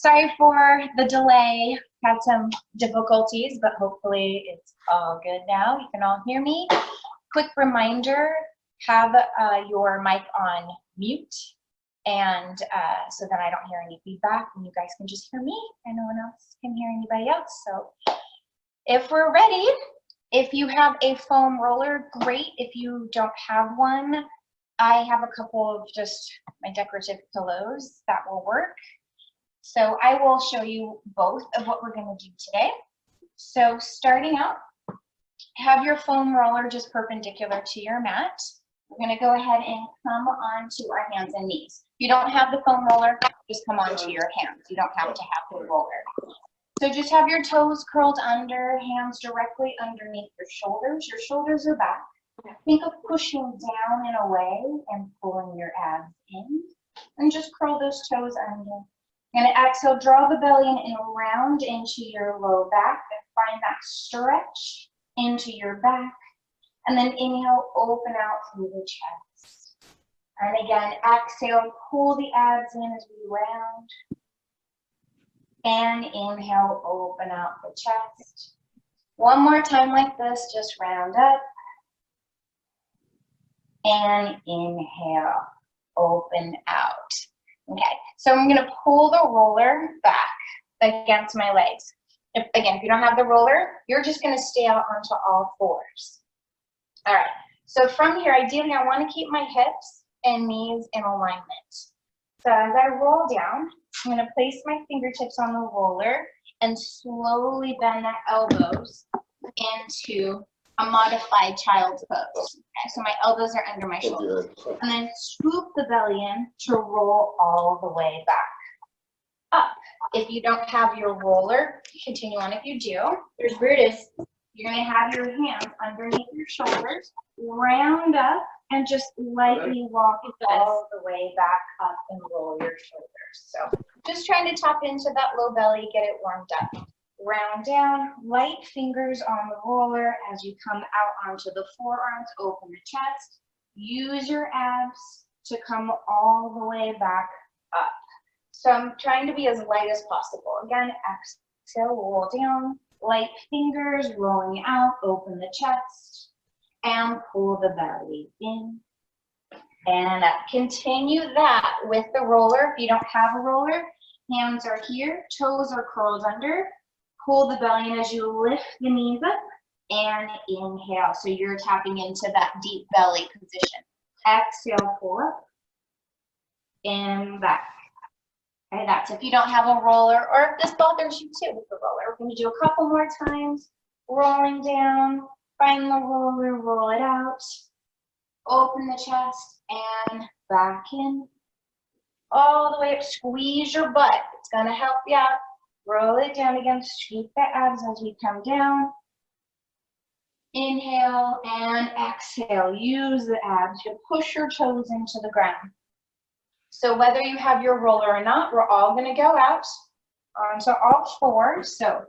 Sorry for the delay. Had some difficulties, but hopefully it's all good now. You can all hear me. Quick reminder, have your mic on mute, and so that I don't hear any feedback, and you guys can just hear me and no one else can hear anybody else. So if we're ready, if you have a foam roller, great. If you don't have one, I have a couple of just my decorative pillows that will work. So I will show you both of what we're going to do today. So starting out, have your foam roller just perpendicular to your mat. We're going to go ahead and come onto our hands and knees. If you don't have the foam roller, just come onto your hands. You don't have to have the roller. So just have your toes curled under, hands directly underneath your shoulders. Your shoulders are back. Think of pushing down and away and pulling your abs in. And just curl those toes under. And exhale, draw the belly in and round into your low back and find that stretch into your back. And then inhale, open out through the chest. And again, exhale, pull the abs in as we round. And inhale, open out the chest. One more time like this, just round up. And inhale, open out. Okay, so I'm going to pull the roller back against my legs. If you don't have the roller, you're just going to stay out onto all fours. All right, so from here, ideally, I want to keep my hips and knees in alignment. So as I roll down, I'm going to place my fingertips on the roller and slowly bend the elbows into a modified child's pose. Okay, so my elbows are under my shoulders. And then scoop the belly in to roll all the way back up. If you don't have your roller, continue on. If you do, here's where it is. You're going to have your hands underneath your shoulders, round up, and just lightly walk all the way back up and roll your shoulders. So just trying to tap into that low belly, get it warmed up. Round down, light fingers on the roller as you come out onto the forearms, open the chest. Use your abs to come all the way back up. So I'm trying to be as light as possible. Again, exhale, roll down, light fingers rolling out, open the chest, and pull the belly in. And continue that with the roller. If you don't have a roller, hands are here, toes are curled under. Pull the belly in as you lift the knees up and inhale. So you're tapping into that deep belly position. Exhale, pull up and back. Okay, that's if you don't have a roller or if this bothers you too with the roller. We're going to do a couple more times. Rolling down, find the roller, roll it out. Open the chest and back in. All the way up, squeeze your butt. It's going to help you out. Roll it down again, scoop the abs as we come down. Inhale and exhale. Use the abs to push your toes into the ground. So whether you have your roller or not, we're all going to go out onto all fours. So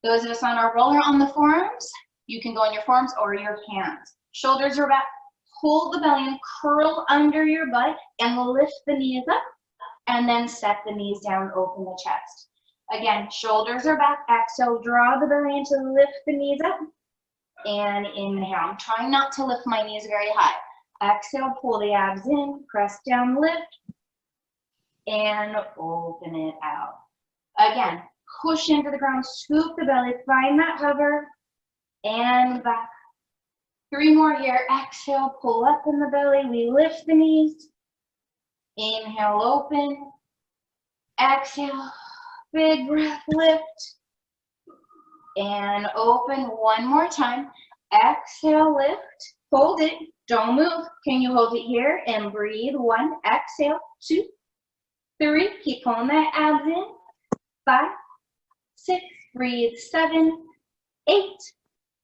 those of us on our roller on the forearms, you can go on your forearms or your hands. Shoulders are back. Pull the belly in, curl under your butt, and lift the knees up. And then set the knees down, open the chest. Again, shoulders are back. Exhale, draw the belly in to lift the knees up. And inhale. I'm trying not to lift my knees very high. Exhale, pull the abs in, press down, lift, and open it out. Again, push into the ground, scoop the belly, find that hover, and back. 3 more here. Exhale, pull up in the belly. We lift the knees. Inhale, open. Exhale. Big breath, lift, and open one more time. Exhale, lift, hold it, don't move. Can you hold it here and breathe? 1, exhale, 2, 3, keep pulling that abs in. 5, 6, breathe, 7, 8,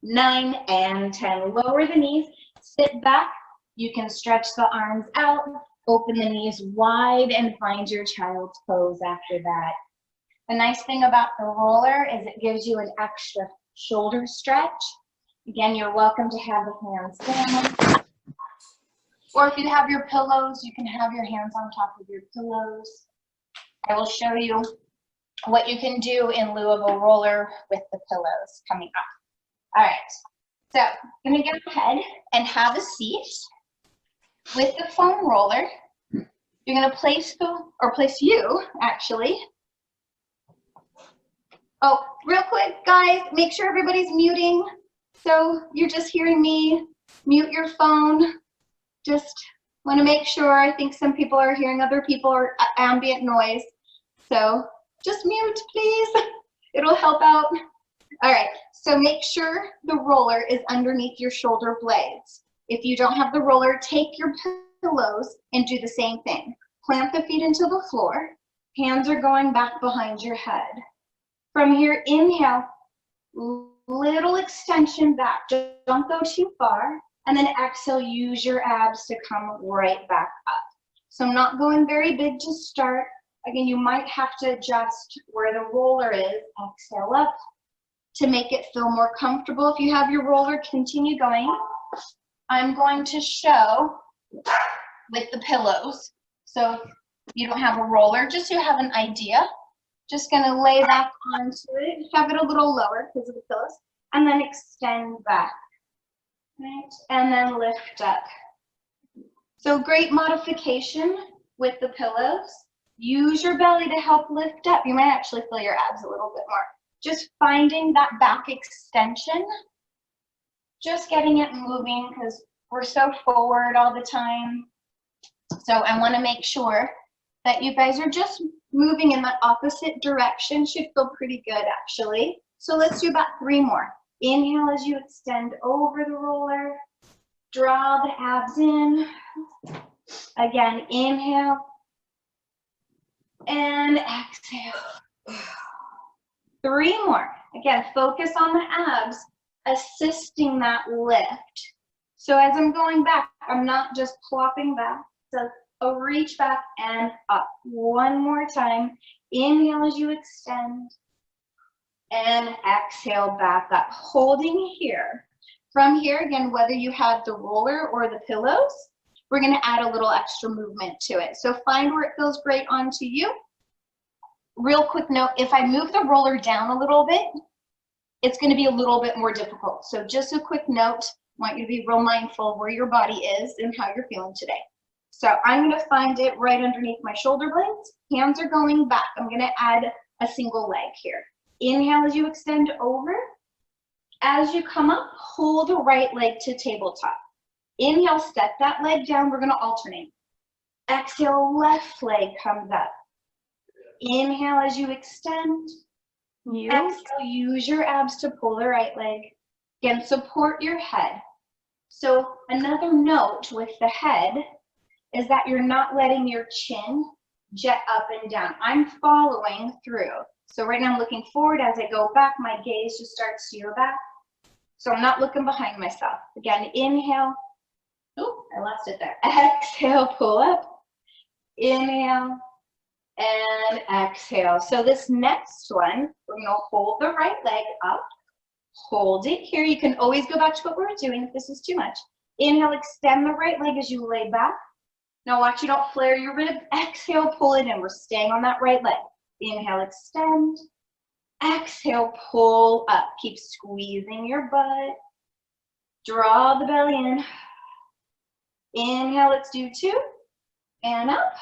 9, and 10. Lower the knees, sit back. You can stretch the arms out, open the knees wide, and find your child's pose after that. The nice thing about the roller is it gives you an extra shoulder stretch. Again, you're welcome to have the hands down. Or if you have your pillows, you can have your hands on top of your pillows. I will show you what you can do in lieu of a roller with the pillows coming up. All right, so I'm gonna go ahead and have a seat with the foam roller. You're gonna place you actually. Oh, real quick, guys, make sure everybody's muting. So you're just hearing me. Mute your phone. Just want to make sure. I think some people are hearing other people or ambient noise. So just mute, please. It'll help out. All right, so make sure the roller is underneath your shoulder blades. If you don't have the roller, take your pillows and do the same thing. Plant the feet into the floor. Hands are going back behind your head. From here, inhale, little extension back. Don't go too far. And then exhale, use your abs to come right back up. So I'm not going very big to start. Again, you might have to adjust where the roller is. Exhale up to make it feel more comfortable. If you have your roller, continue going. I'm going to show with the pillows. So you don't have a roller, just so you have an idea. Just gonna lay back onto it, have it a little lower because of the pillows, and then extend back, right? And then lift up. So great modification with the pillows. Use your belly to help lift up. You might actually feel your abs a little bit more. Just finding that back extension, just getting it moving because we're so forward all the time. So I want to make sure that you guys are just moving in the opposite direction. Should feel pretty good actually. So let's do about 3 more. Inhale as you extend over the roller. Draw the abs in. Again, inhale. And exhale. 3 more. Again, focus on the abs, assisting that lift. So as I'm going back, I'm not just plopping back. So a reach back and up. 1 more time. Inhale as you extend. And exhale back up. Holding here. From here, again, whether you have the roller or the pillows, we're going to add a little extra movement to it. So find where it feels great onto you. Real quick note, if I move the roller down a little bit, it's going to be a little bit more difficult. So just a quick note, I want you to be real mindful where your body is and how you're feeling today. So I'm going to find it right underneath my shoulder blades. Hands are going back. I'm going to add a single leg here. Inhale as you extend over. As you come up, hold the right leg to tabletop. Inhale, step that leg down. We're going to alternate. Exhale, left leg comes up. Inhale as you extend. Exhale, use your abs to pull the right leg. Again, support your head. So another note with the head is that you're not letting your chin jet up and down. I'm following through. So right now I'm looking forward. As I go back, my gaze just starts to your back. So I'm not looking behind myself. Again, inhale. Oh, I lost it there. Exhale, pull up. Inhale and exhale. So this next one, we're going to hold the right leg up. Hold it here. You can always go back to what we were doing if this is too much. Inhale, extend the right leg as you lay back. Now watch you don't flare your rib. Exhale, pull it in. We're staying on that right leg. Inhale, extend. Exhale, pull up. Keep squeezing your butt. Draw the belly in. Inhale, let's do 2. And up.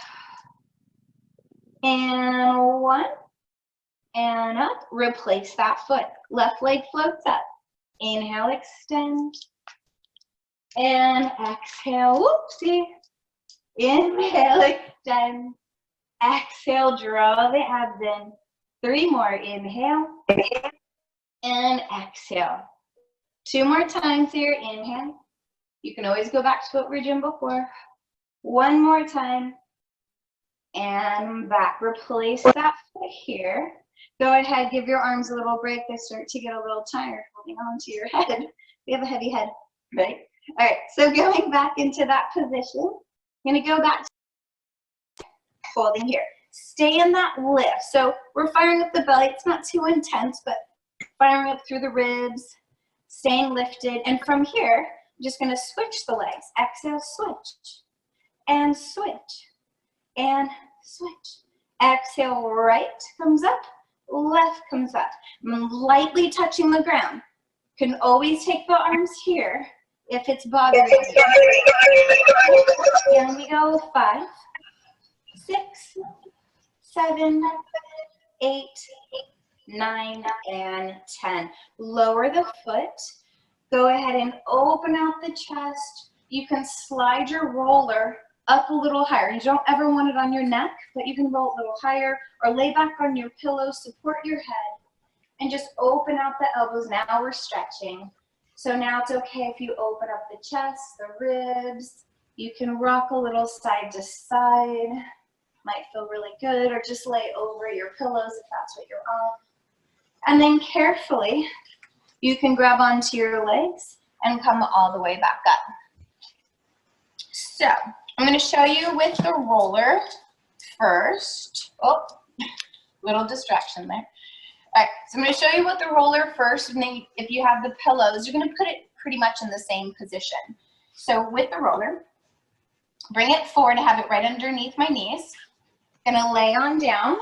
And 1. And up. Replace that foot. Left leg floats up. Inhale, extend. And exhale. Whoopsie. Inhale, extend. Exhale, draw the abs in. 3 more. Inhale. And exhale. 2 more times here. Inhale. You can always go back to what we were doing before. 1 more time. And back. Replace that foot here. Go ahead, give your arms a little break. They start to get a little tired holding on to your head. We have a heavy head, right? All right, so going back into that position, I'm gonna go back to holding here. Stay in that lift. So we're firing up the belly. It's not too intense, but firing up through the ribs, staying lifted. And from here, I'm just gonna switch the legs. Exhale, switch, and switch, and switch. Exhale, right comes up. left comes up. I'm lightly touching the ground. Can always take the arms here if it's bothering you. Here we go, 5, 6, 7, 8, 9, and 10. Lower the foot. Go ahead and open out the chest. You can slide your roller up a little higher. You don't ever want it on your neck, but you can roll a little higher or lay back on your pillow, support your head, and just open out the elbows. Now we're stretching. So now it's okay if you open up the chest, the ribs. You can rock a little side to side. Might feel really good, or just lay over your pillows if that's what you're on. And then carefully, you can grab onto your legs and come all the way back up. So I'm going to show you with the roller first. Oh, little distraction there. All right, so I'm going to show you with the roller first, and then if you have the pillows, you're going to put it pretty much in the same position. So with the roller, bring it forward to have it right underneath my knees. Gonna lay on down,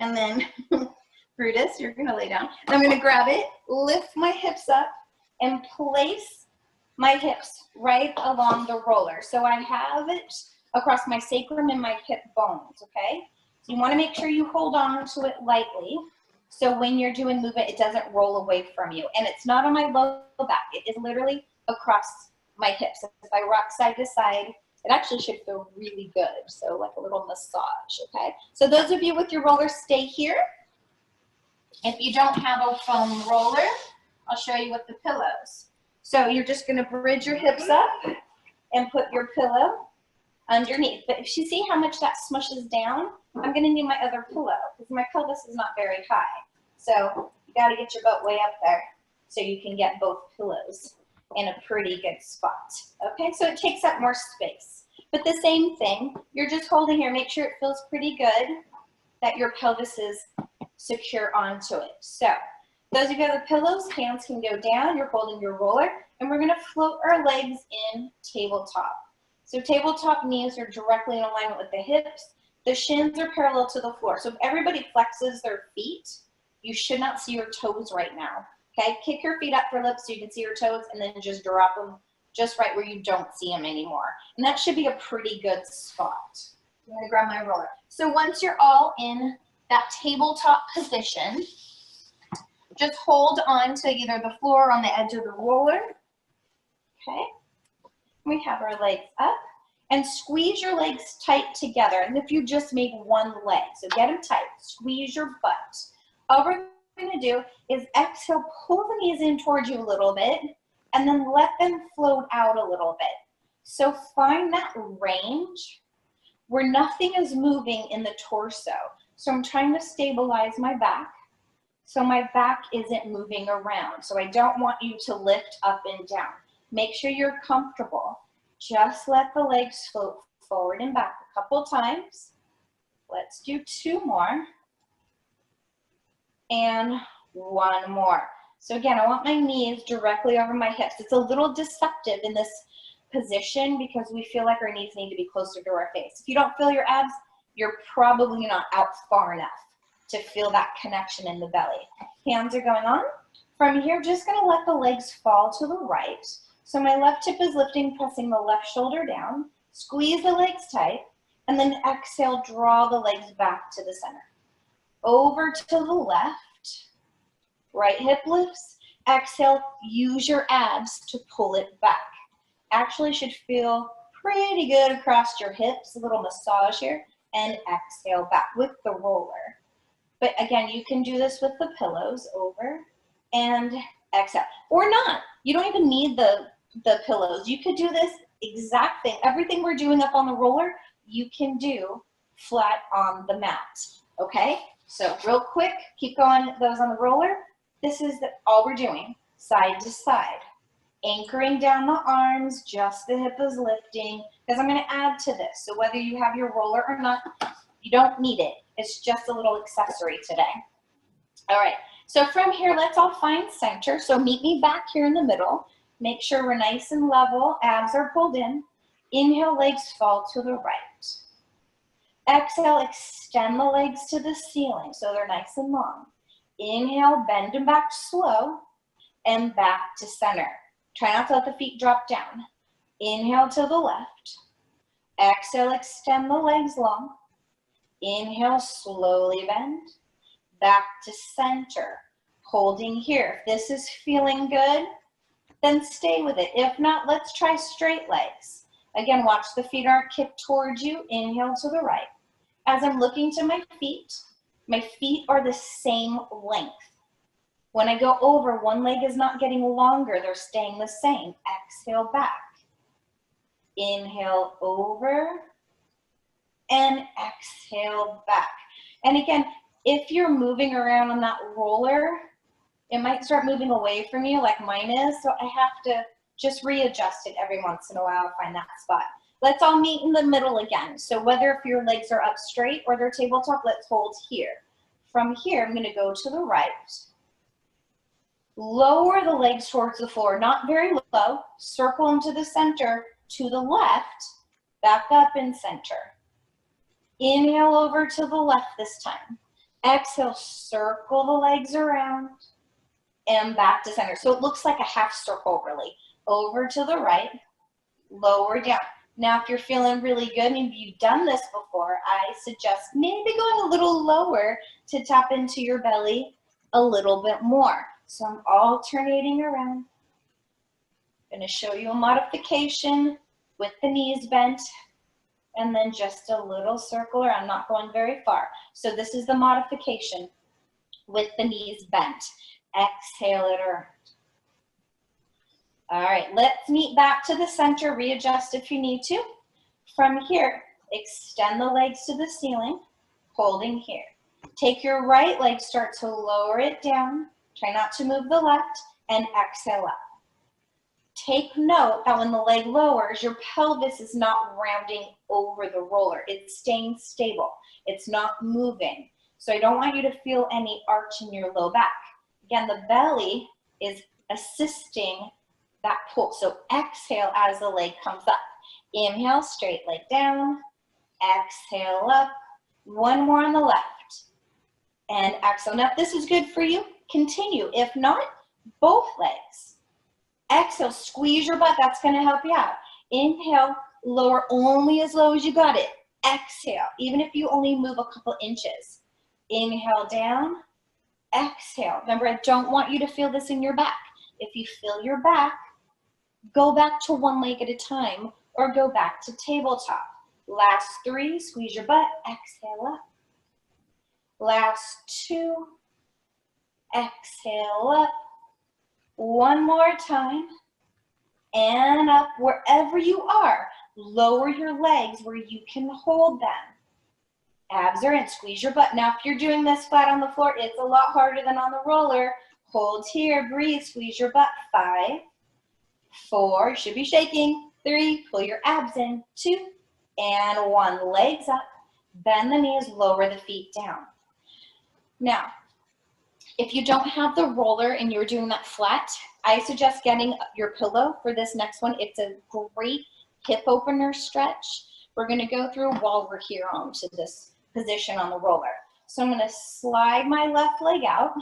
and then Brutus, you're gonna lay down. And I'm gonna grab it, lift my hips up, and place my hips right along the roller. So I have it across my sacrum and my hip bones, okay? So you wanna make sure you hold on to it lightly, so when you're doing movement, it doesn't roll away from you. And it's not on my low back, it is literally across my hips. If I rock side to side, it actually should feel really good, so like a little massage, okay? So those of you with your roller, stay here. If you don't have a foam roller, I'll show you with the pillows. So you're just gonna bridge your hips up and put your pillow underneath. But if you see how much that smushes down, I'm gonna need my other pillow because my pelvis is not very high. So you gotta get your butt way up there so you can get both pillows in a pretty good spot. Okay, so it takes up more space. But the same thing, you're just holding here, make sure it feels pretty good, that your pelvis is secure onto it. So those of you who have the pillows, hands can go down, you're holding your roller, and we're gonna float our legs in tabletop. So tabletop knees are directly in alignment with the hips. The shins are parallel to the floor. So if everybody flexes their feet, you should not see your toes right now. Okay, kick your feet up for lips so you can see your toes, and then just drop them just right where you don't see them anymore. And that should be a pretty good spot. I'm gonna grab my roller. So once you're all in that tabletop position, just hold on to either the floor or on the edge of the roller. Okay, we have our legs up, and squeeze your legs tight together. And if you just made one leg, so get them tight, squeeze your butt. All we're gonna do is exhale, pull the knees in towards you a little bit, and then let them float out a little bit. So find that range where nothing is moving in the torso. So I'm trying to stabilize my back so my back isn't moving around. So I don't want you to lift up and down. Make sure you're comfortable. Just let the legs float forward and back a couple times. Let's do 2 more. And 1 more. So again, I want my knees directly over my hips. It's a little deceptive in this position because we feel like our knees need to be closer to our face. If you don't feel your abs, you're probably not out far enough to feel that connection in the belly. Hands are going on. From here, just gonna let the legs fall to the right. So my left hip is lifting, pressing the left shoulder down. Squeeze the legs tight, and then exhale, draw the legs back to the center. Over to the left, right hip lifts, exhale, use your abs to pull it back. Actually should feel pretty good across your hips, a little massage here, and exhale back with the roller. But again, you can do this with the pillows, over and exhale, or not. You don't even need the pillows. You could do this exact thing. Everything we're doing up on the roller, you can do flat on the mat, okay? So real quick, keep going those on the roller. This is all we're doing, side to side. Anchoring down the arms, just the hip is lifting, because I'm gonna add to this. So whether you have your roller or not, you don't need it. It's just a little accessory today. All right, so from here, let's all find center. So meet me back here in the middle. Make sure we're nice and level, abs are pulled in. Inhale, legs fall to the right. Exhale, extend the legs to the ceiling so they're nice and long. Inhale, bend them back slow and back to center. Try not to let the feet drop down. Inhale to the left. Exhale, extend the legs long. Inhale, slowly bend. Back to center. Holding here. If this is feeling good, then stay with it. If not, let's try straight legs. Again, watch the feet aren't kicked towards you. Inhale to the right. As I'm looking to my feet are the same length. When I go over, one leg is not getting longer. They're staying the same. Exhale back. Inhale over and exhale back. And again, if you're moving around on that roller, it might start moving away from you like mine is. So I have to just readjust it every once in a while, find that spot. Let's all meet in the middle again. So whether if your legs are up straight or they're tabletop, let's hold here. From here, I'm gonna go to the right. Lower the legs towards the floor, not very low. Circle them to the center, to the left, back up and center. Inhale over to the left this time. Exhale, circle the legs around and back to center. So it looks like a half circle really. Over to the right, lower down. Now if you're feeling really good, maybe you've done this before, I suggest maybe going a little lower to tap into your belly a little bit more. So I'm alternating around. I'm gonna show you a modification with the knees bent and then just a little circle around, not going very far. So this is the modification with the knees bent. Exhale it around. All right, let's meet back to the center, readjust if you need to. From here, extend the legs to the ceiling, holding here. Take your right leg, start to lower it down. Try not to move the left, and exhale up. Take note that when the leg lowers, your pelvis is not rounding over the roller. It's staying stable. It's not moving. So I don't want you to feel any arch in your low back. Again, the belly is assisting that pull. So exhale as the leg comes up. Inhale, straight leg down. Exhale up. One more on the left. And exhale. Now, if this is good for you, continue. If not, both legs. Exhale, squeeze your butt. That's going to help you out. Inhale, lower only as low as you got it. Exhale, even if you only move a couple inches. Inhale down. Exhale. Remember, I don't want you to feel this in your back. If you feel your back, go back to one leg at a time or go back to tabletop. Last 3, squeeze your butt. Exhale up. Last 2, exhale up. One more time, and up. Wherever you are, lower your legs where you can hold them. Abs are in, squeeze your butt. Now, if you're doing this flat on the floor, it's a lot harder than on the roller. Hold here, breathe, squeeze your butt. 5, 4, you should be shaking. 3, pull your abs in. 2, and 1, legs up. Bend the knees, lower the feet down. Now, if you don't have the roller and you're doing that flat, I suggest getting your pillow for this next one. It's a great hip opener stretch. We're gonna go through while we're here onto this position on the roller. So I'm gonna slide my left leg out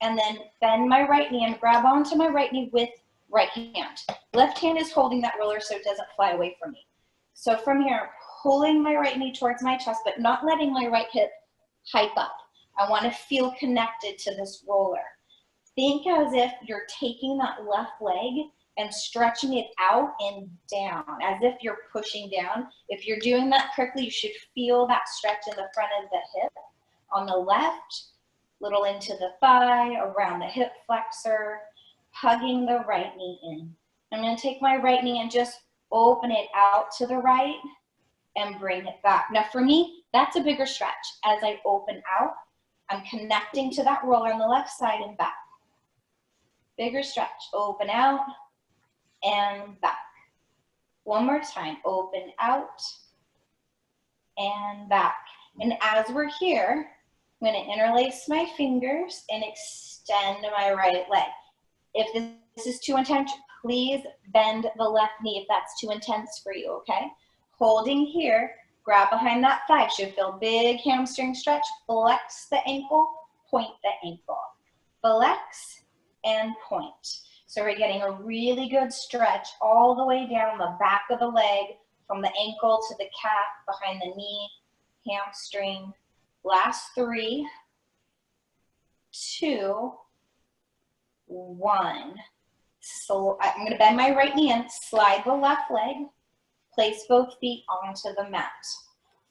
and then bend my right knee and grab onto my right knee with right hand. Left hand is holding that roller so it doesn't fly away from me. So from here, pulling my right knee towards my chest, but not letting my right hip hike up. I want to feel connected to this roller. Think as if you're taking that left leg and stretching it out and down, as if you're pushing down. If you're doing that correctly, you should feel that stretch in the front of the hip. On the left, little into the thigh, around the hip flexor, hugging the right knee in. I'm going to take my right knee and just open it out to the right and bring it back. Now for me, that's a bigger stretch. As I open out, I'm connecting to that roller on the left side and back. Bigger stretch, open out and back. One more time, open out and back. And as we're here, I'm gonna interlace my fingers and extend my right leg. If this is too intense, please bend the left knee if that's too intense for you, okay? Holding here, Grab behind that thigh. Should feel big hamstring stretch. Flex the ankle, point the ankle. Flex and point. So we're getting a really good stretch all the way down the back of the leg, from the ankle to the calf, behind the knee, hamstring. Last 3, 2, 1. So I'm going to bend my right knee in, slide the left leg, place both feet onto the mat.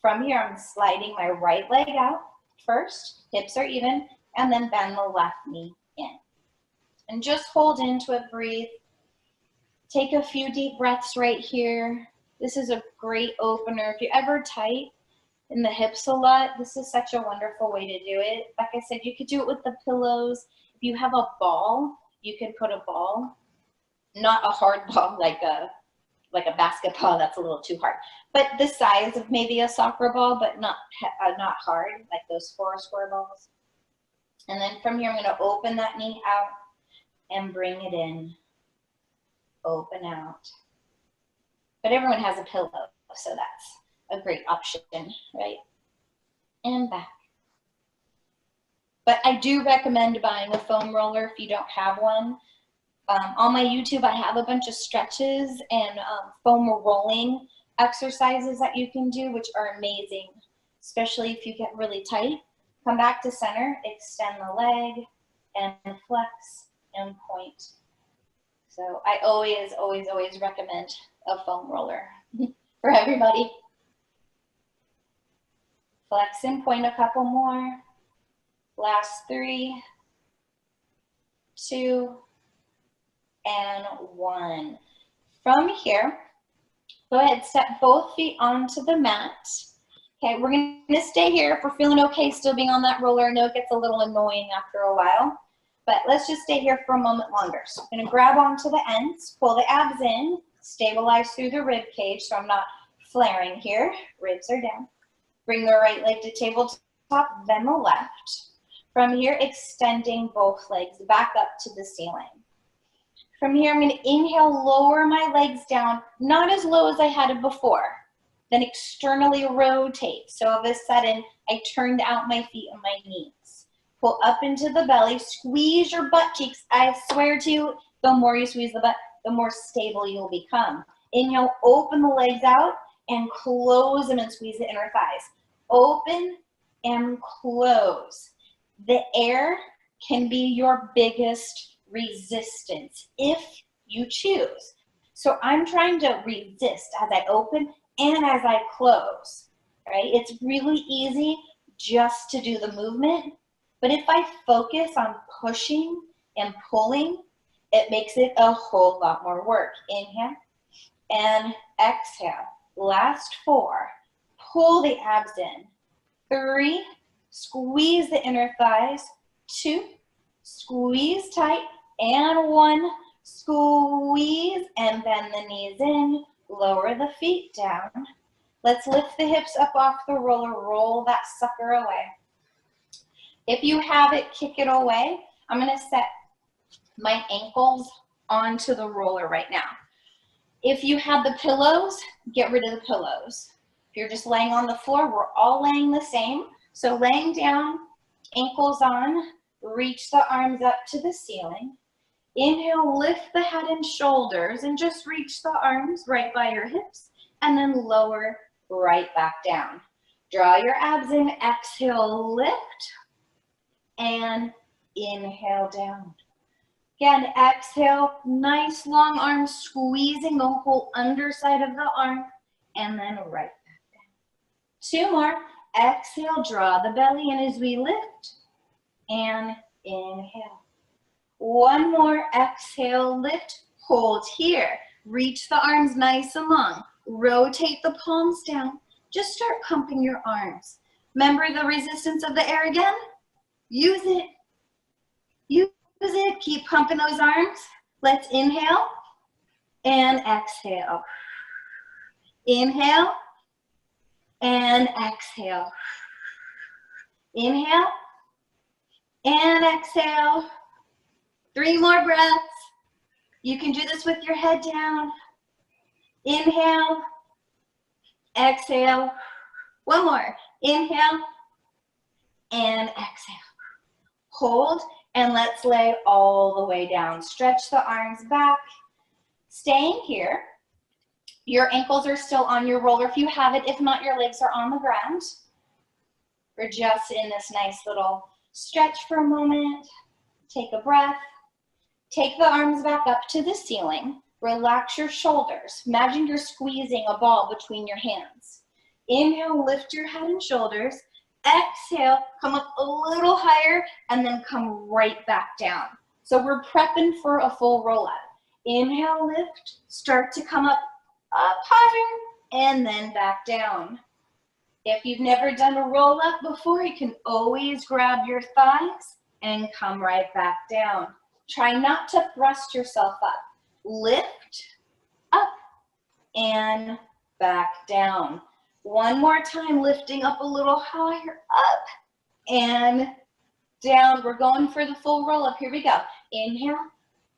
From here, I'm sliding my right leg out first, hips are even, and then bend the left knee in. And just hold into it, breathe. Take a few deep breaths right here. This is a great opener. If you're ever tight in the hips a lot, this is such a wonderful way to do it. Like I said, you could do it with the pillows. If you have a ball, you can put a ball, not a hard ball like a basketball, that's a little too hard, but the size of maybe a soccer ball, but not hard, like those 4 square balls. And then from here, I'm going to open that knee out and bring it in. Open out. But everyone has a pillow, so that's a great option, right? And back. But I do recommend buying a foam roller if you don't have one. On my YouTube, I have a bunch of stretches and foam rolling exercises that you can do, which are amazing, especially if you get really tight. Come back to center, extend the leg, and flex and point. So I always, always, always recommend a foam roller for everybody. Flex and point a couple more. Last 3, 2, and 1. From here, go ahead, step both feet onto the mat. Okay, we're gonna stay here. If we're feeling okay still being on that roller, I know it gets a little annoying after a while, but let's just stay here for a moment longer. So I'm gonna grab onto the ends, pull the abs in, stabilize through the rib cage so I'm not flaring here. Ribs are down. Bring the right leg to tabletop, then the left. From here, extending both legs back up to the ceiling. From here, I'm going to inhale, lower my legs down, not as low as I had it before. Then externally rotate. So all of a sudden, I turned out my feet and my knees. Pull up into the belly, squeeze your butt cheeks. I swear to you, the more you squeeze the butt, the more stable you'll become. Inhale, open the legs out and close them and squeeze the inner thighs. Open and close. The air can be your biggest resistance if you choose. So I'm trying to resist as I open and as I close, right? It's really easy just to do the movement, but if I focus on pushing and pulling, it makes it a whole lot more work. Inhale and exhale. Last 4, pull the abs in. 3, squeeze the inner thighs. 2, squeeze tight. And 1, squeeze and bend the knees in, lower the feet down. Let's lift the hips up off the roller, roll that sucker away. If you have it, kick it away. I'm gonna set my ankles onto the roller right now. If you have the pillows, get rid of the pillows. If you're just laying on the floor, we're all laying the same. So laying down, ankles on, reach the arms up to the ceiling. Inhale, lift the head and shoulders and just reach the arms right by your hips and then lower right back down. Draw your abs in, exhale, lift, and inhale down. Again, exhale, nice long arms, squeezing the whole underside of the arm, and then right back down. 2 more. Exhale, draw the belly in as we lift, and inhale. 1 more, exhale, lift, hold here. Reach the arms nice and long. Rotate the palms down. Just start pumping your arms. Remember the resistance of the air again? Use it. Use it. Keep pumping those arms. Let's inhale and exhale. Inhale and exhale. Inhale and exhale. 3 more breaths. You can do this with your head down. Inhale, exhale, One more. Inhale and exhale. Hold, and let's lay all the way down. Stretch the arms back. Staying here. Your ankles are still on your roller if you have it. If not, your legs are on the ground. We're just in this nice little stretch for a moment. Take a breath. Take the arms back up to the ceiling. Relax your shoulders. Imagine you're squeezing a ball between your hands. Inhale, lift your head and shoulders. Exhale, come up a little higher, and then come right back down. So we're prepping for a full roll up. Inhale, lift, start to come up higher, and then back down. If you've never done a roll up before, you can always grab your thighs and come right back down. Try not to thrust yourself up. Lift, up, and back down. One more time, lifting up a little higher, up, and down. We're going for the full roll up. Here we go. Inhale,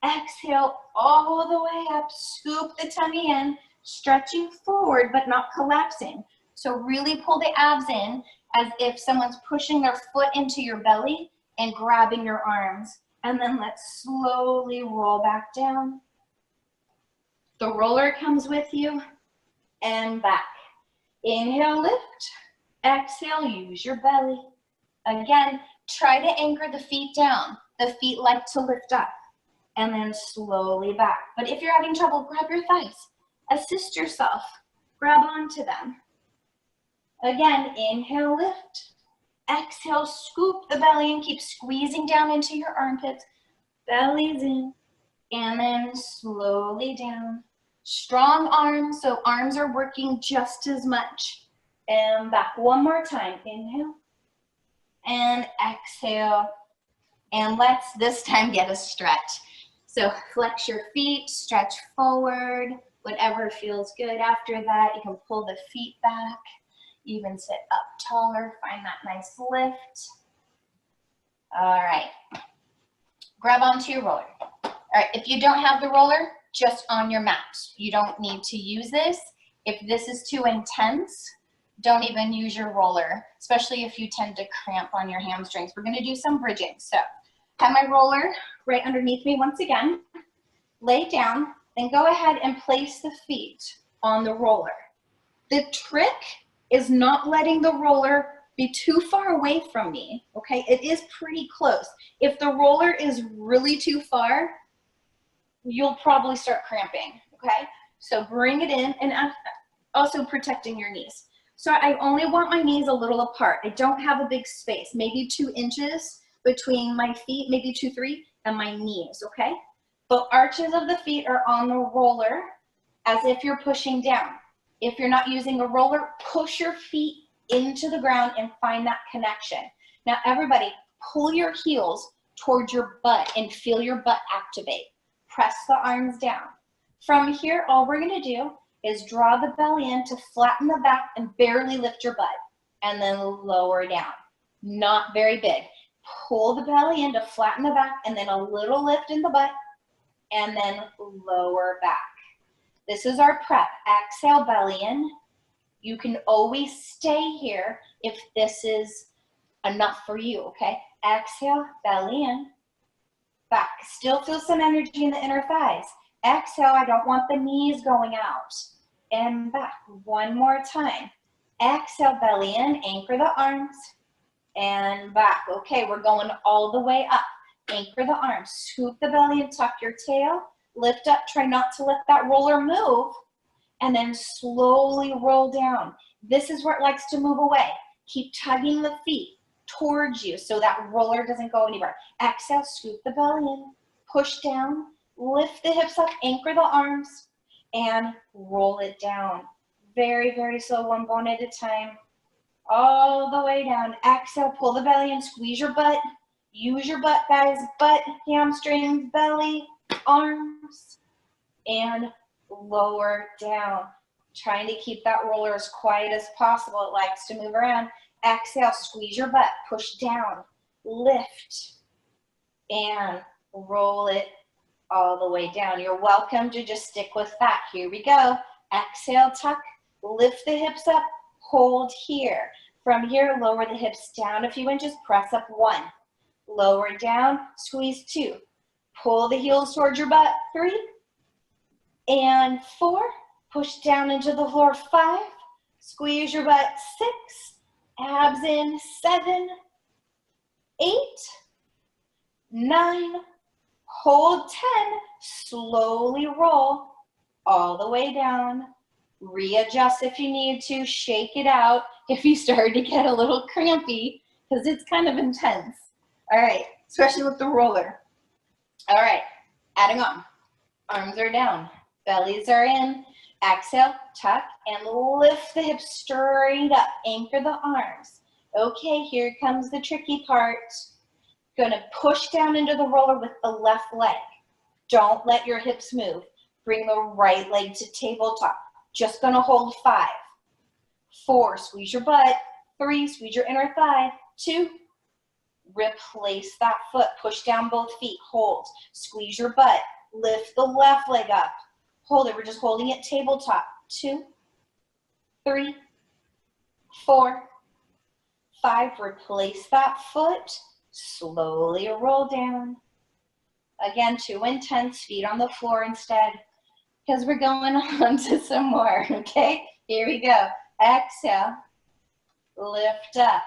exhale, all the way up. Scoop the tummy in, stretching forward, but not collapsing. So really pull the abs in as if someone's pushing their foot into your belly and grabbing your arms. And then let's slowly roll back down. The roller comes with you and back. Inhale, lift. Exhale, use your belly. Again, try to anchor the feet down. The feet like to lift up and then slowly back. But if you're having trouble, grab your thighs. Assist yourself. Grab onto them. Again, inhale, lift. Exhale, scoop the belly and keep squeezing down into your armpits. Belly's in. And then slowly down. Strong arms, so arms are working just as much. And back one more time. Inhale. And exhale. And let's this time get a stretch. So flex your feet, stretch forward. Whatever feels good after that. You can pull the feet back. Even sit up taller, find that nice lift. All right, grab onto your roller. All right, if you don't have the roller, just on your mat. You don't need to use this. If this is too intense, don't even use your roller, especially if you tend to cramp on your hamstrings. We're gonna do some bridging. So, have my roller right underneath me once again. Lay down, then go ahead and place the feet on the roller. The trick is not letting the roller be too far away from me, okay? It is pretty close. If the roller is really too far, you'll probably start cramping, okay? So bring it in and also protecting your knees. So I only want my knees a little apart. I don't have a big space, maybe 2 inches between my feet, maybe 2, 3, and my knees, okay? The arches of the feet are on the roller as if you're pushing down. If you're not using a roller, push your feet into the ground and find that connection. Now everybody, pull your heels towards your butt and feel your butt activate. Press the arms down. From here, all we're gonna do is draw the belly in to flatten the back and barely lift your butt, and then lower down. Not very big. Pull the belly in to flatten the back, and then a little lift in the butt, and then lower back. This is our prep. Exhale, belly in. You can always stay here if this is enough for you, okay? Exhale, belly in. Back. Still feel some energy in the inner thighs. Exhale, I don't want the knees going out. And back. One more time. Exhale, belly in. Anchor the arms. And back. Okay, we're going all the way up. Anchor the arms. Scoop the belly and tuck your tail. Lift up, try not to let that roller move, and then slowly roll down. This is where it likes to move away. Keep tugging the feet towards you so that roller doesn't go anywhere. Exhale, scoop the belly in, push down, lift the hips up, anchor the arms, and roll it down. Very, very slow, one bone at a time. All the way down. Exhale, pull the belly in, squeeze your butt. Use your butt, guys. Butt, hamstrings, belly, arms, and lower down. Trying to keep that roller as quiet as possible. It likes to move around. Exhale, squeeze your butt, push down, lift, and roll it all the way down. You're welcome to just stick with that. Here we go. Exhale, tuck, lift the hips up, hold here. From here, lower the hips down a few inches, press up 1. Lower down, squeeze 2. Pull the heels towards your butt, 3 and 4. Push down into the floor, 5. Squeeze your butt, 6. Abs in, 7, 8, 9. Hold 10. Slowly roll all the way down. Readjust if you need to. Shake it out if you start to get a little crampy because it's kind of intense. All right, especially with the roller. All right, adding on. Arms are down. Bellies are in. Exhale, tuck, and lift the hips straight up. Anchor the arms. Okay, here comes the tricky part. Gonna push down into the roller with the left leg. Don't let your hips move. Bring the right leg to tabletop. Just gonna hold 5. 4, squeeze your butt. 3, squeeze your inner thigh. 2, replace that foot. Push down both feet. Hold. Squeeze your butt. Lift the left leg up. Hold it. We're just holding it tabletop. 2, 3, 4, 5. Replace that foot. Slowly roll down. Again, too intense. Feet on the floor instead. Because we're going on to some more. Okay? Here we go. Exhale. Lift up.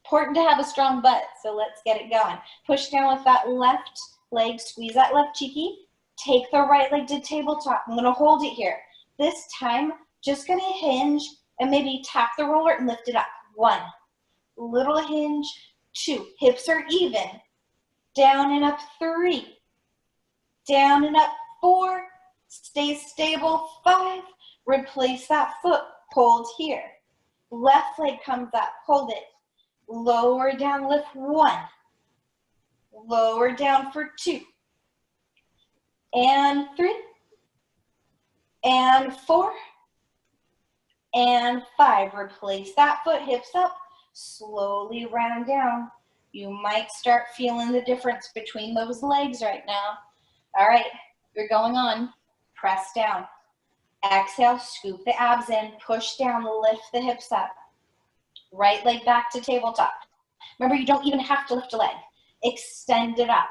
Important to have a strong butt, so let's get it going. Push down with that left leg. Squeeze that left cheeky. Take the right leg to tabletop. I'm going to hold it here. This time, just going to hinge and maybe tap the roller and lift it up. 1. Little hinge. 2. Hips are even. Down and up. 3. Down and up. 4. Stay stable. 5. Replace that foot. Hold here. Left leg comes up. Hold it. Lower down. Lift 1. Lower down for 2. And 3. And 4. And 5. Replace that foot. Hips up. Slowly round down. You might start feeling the difference between those legs right now. All right, you're going on. Press down. Exhale, scoop the abs in. Push down, lift the hips up. Right leg back to tabletop. Remember, you don't even have to lift a leg. Extend it up.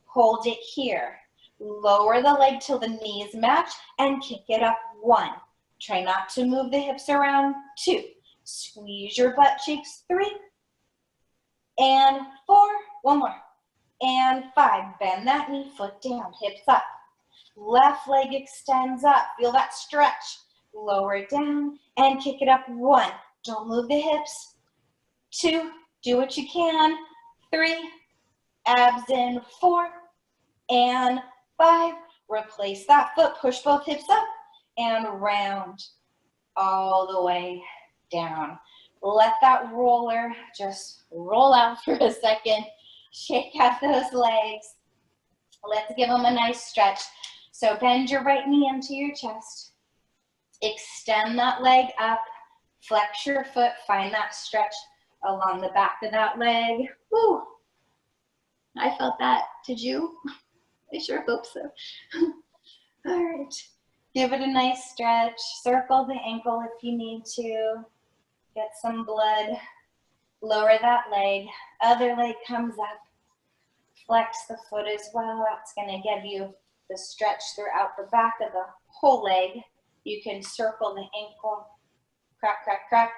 Hold it here. Lower the leg till the knees match and kick it up. 1. Try not to move the hips around. 2. Squeeze your butt cheeks. 3. And 4. 1 more. And 5. Bend that knee, foot down, hips up. Left leg extends up. Feel that stretch. Lower it down and kick it up. 1. Don't move the hips. 2. Do what you can. 3. Abs in. 4. And 5. Replace that foot. Push both hips up and round all the way down. Let that roller just roll out for a second. Shake out those legs. Let's give them a nice stretch. So bend your right knee into your chest. Extend that leg up. Flex your foot. Find that stretch along the back of that leg. Woo! I felt that. Did you? I sure hope so. All right. Give it a nice stretch. Circle the ankle if you need to. Get some blood. Lower that leg. Other leg comes up. Flex the foot as well. That's going to give you the stretch throughout the back of the whole leg. You can circle the ankle. Crack, crack, crack.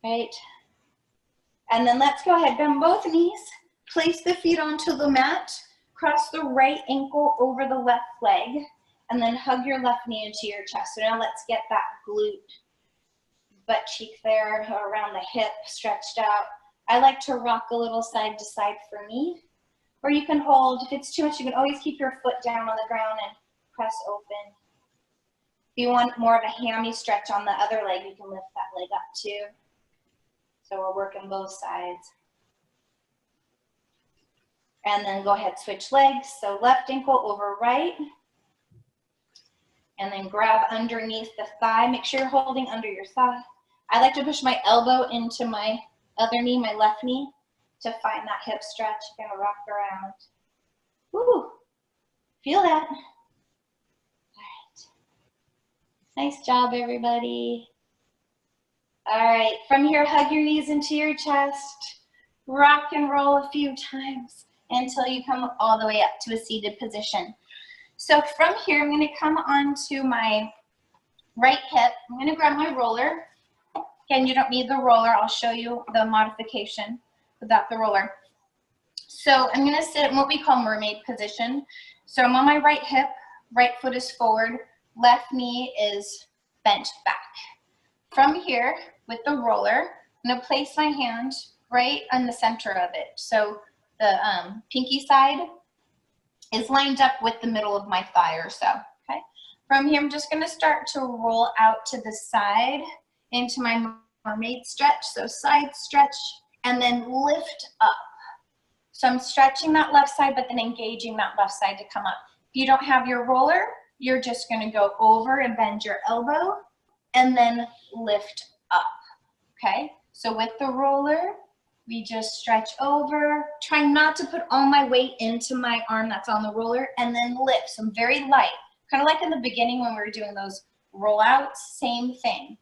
Right. And then let's go ahead. Bend both knees. Place the feet onto the mat. Cross the right ankle over the left leg. And then hug your left knee into your chest. So now let's get that glute, butt cheek there around the hip stretched out. I like to rock a little side to side for me. Or you can hold, if it's too much, you can always keep your foot down on the ground and press open. If you want more of a hammy stretch on the other leg, you can lift that leg up too. So we're working both sides. And then go ahead, switch legs. So left ankle over right. And then grab underneath the thigh. Make sure you're holding under your thigh. I like to push my elbow into my other knee, my left knee, to find that hip stretch. You're gonna rock around. Woo! Feel that. All right. Nice job, everybody. All right, from here, hug your knees into your chest. Rock and roll a few times until you come all the way up to a seated position. So from here, I'm gonna come onto my right hip. I'm gonna grab my roller. Again, you don't need the roller. I'll show you the modification without the roller. So I'm gonna sit in what we call mermaid position. So I'm on my right hip, right foot is forward, left knee is bent back. From here, with the roller, I'm gonna place my hand right on the center of it. So the pinky side is lined up with the middle of my thigh or so, okay? From here, I'm just gonna start to roll out to the side into my mermaid stretch. So side stretch, and then lift up. So I'm stretching that left side, but then engaging that left side to come up. If you don't have your roller, you're just gonna go over and bend your elbow, and then lift up, okay? So with the roller, we just stretch over, trying not to put all my weight into my arm that's on the roller, and then lift. So I'm very light, kind of like in the beginning when we were doing those rollouts, same thing.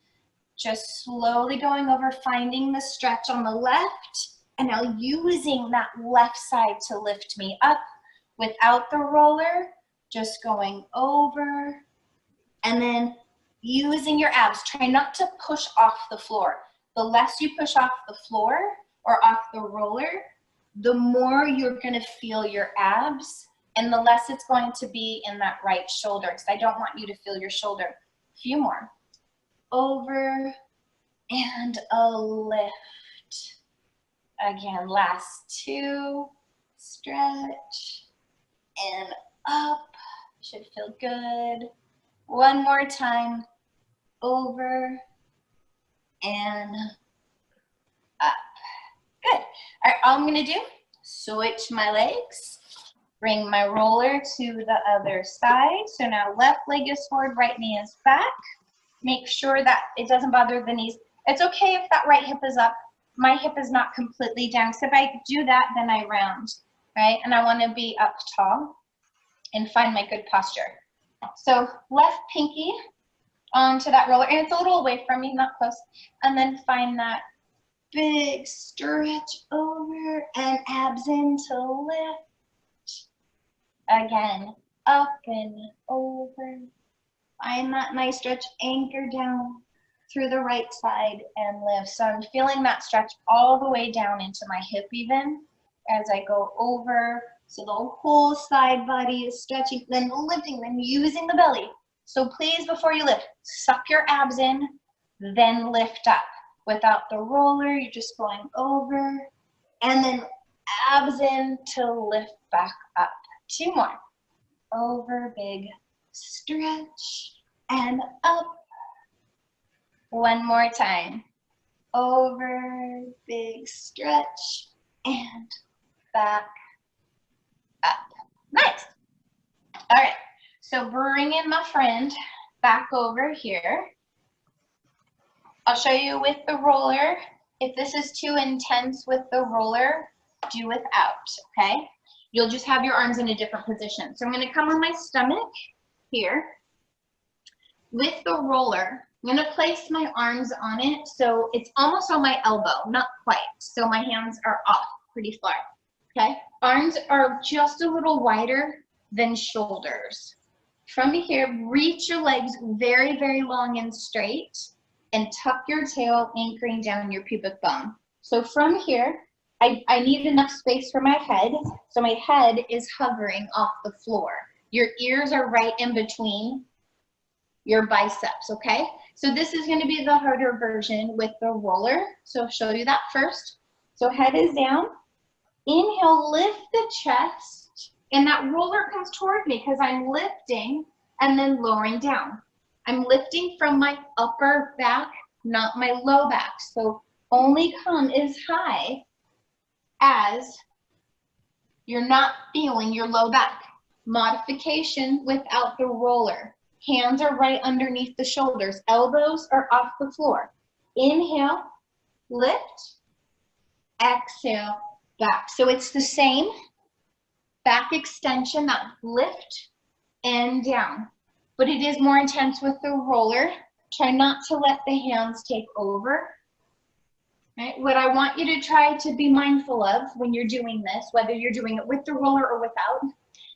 Just slowly going over, finding the stretch on the left, and now using that left side to lift me up without the roller, just going over, and then using your abs. Try not to push off the floor. The less you push off the floor or off the roller, the more you're gonna feel your abs, and the less it's going to be in that right shoulder, because I don't want you to feel your shoulder. A few more. Over and a lift. Again, last two. Stretch and up. Should feel good. One more time. Over and up. Good. All right, all I'm gonna do, switch my legs, bring my roller to the other side. So now left leg is forward, right knee is back. Make sure that it doesn't bother the knees. It's okay if that right hip is up. My hip is not completely down. So if I do that, then I round, right? And I wanna be up tall and find my good posture. So left pinky onto that roller, and it's a little away from me, not close. And then find that big stretch over and abs in to lift. Again, up and over. Find that nice stretch, anchor down through the right side and lift. So I'm feeling that stretch all the way down into my hip even as I go over. So the whole side body is stretching, then lifting, then using the belly. So please, before you lift, suck your abs in, then lift up. Without the roller, you're just going over, and then abs in to lift back up. Two more. Over, big stretch, and up. One more time. Over, big stretch, and back up. Nice. All right, so bringing my friend back over here. I'll show you with the roller. If this is too intense with the roller, do without, okay? You'll just have your arms in a different position. So I'm gonna come on my stomach here. With the roller, I'm gonna place my arms on it so it's almost on my elbow, not quite. So my hands are off pretty far, okay? Arms are just a little wider than shoulders. From here, reach your legs very, very long and straight, and tuck your tail, anchoring down your pubic bone. So from here, I need enough space for my head, so my head is hovering off the floor. Your ears are right in between your biceps, okay? So this is gonna be the harder version with the roller, so I'll show you that first. So head is down, inhale, lift the chest, and that roller comes toward me because I'm lifting and then lowering down. I'm lifting from my upper back, not my low back. So only come as high as you're not feeling your low back. Modification without the roller. Hands are right underneath the shoulders. Elbows are off the floor. Inhale, lift, exhale, back. So it's the same back extension, that lift and down. But it is more intense with the roller Try not to let the hands take over. Right? What I want you to try to be mindful of when you're doing this, whether you're doing it with the roller or without,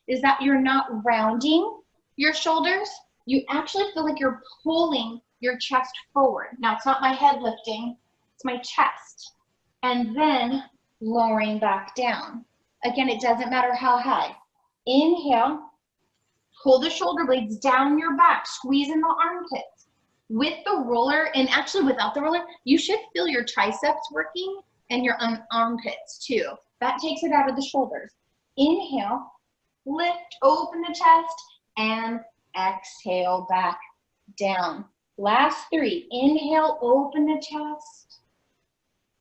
is that you're not rounding your shoulders. You actually feel like you're pulling your chest forward. Now, it's not my head lifting, it's my chest. And then lowering back down. Again, it doesn't matter how high. Inhale, pull the shoulder blades down your back, squeeze in the armpits. With the roller, and actually without the roller, you should feel your triceps working and your armpits too. That takes it out of the shoulders. Inhale, lift, open the chest, and exhale back down. Last three. Inhale, open the chest,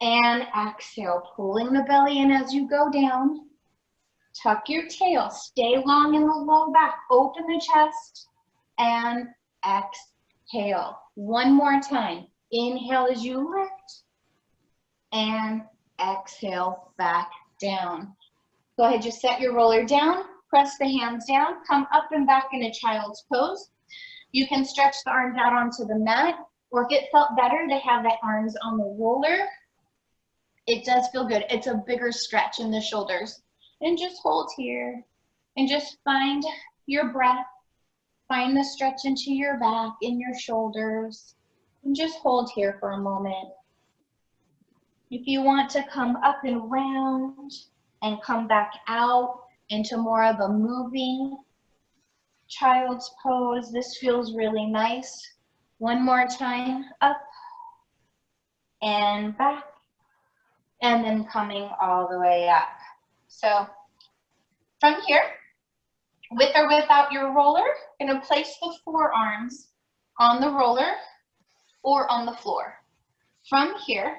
and exhale, pulling the belly in as you go down. Tuck your tail, stay long in the low back, open the chest, and exhale. One more time. Inhale as you lift, and exhale back down. Go ahead, just set your roller down, press the hands down, come up and back in a child's pose. You can stretch the arms out onto the mat, or if it felt better to have the arms on the roller, it does feel good. It's a bigger stretch in the shoulders. And just hold here and just find your breath. Find the stretch into your back, in your shoulders, and just hold here for a moment. If you want to come up and round and come back out into more of a moving child's pose, this feels really nice. One more time, up and back, and then coming all the way up. So from here, with or without your roller, you're going to place the forearms on the roller or on the floor. From here,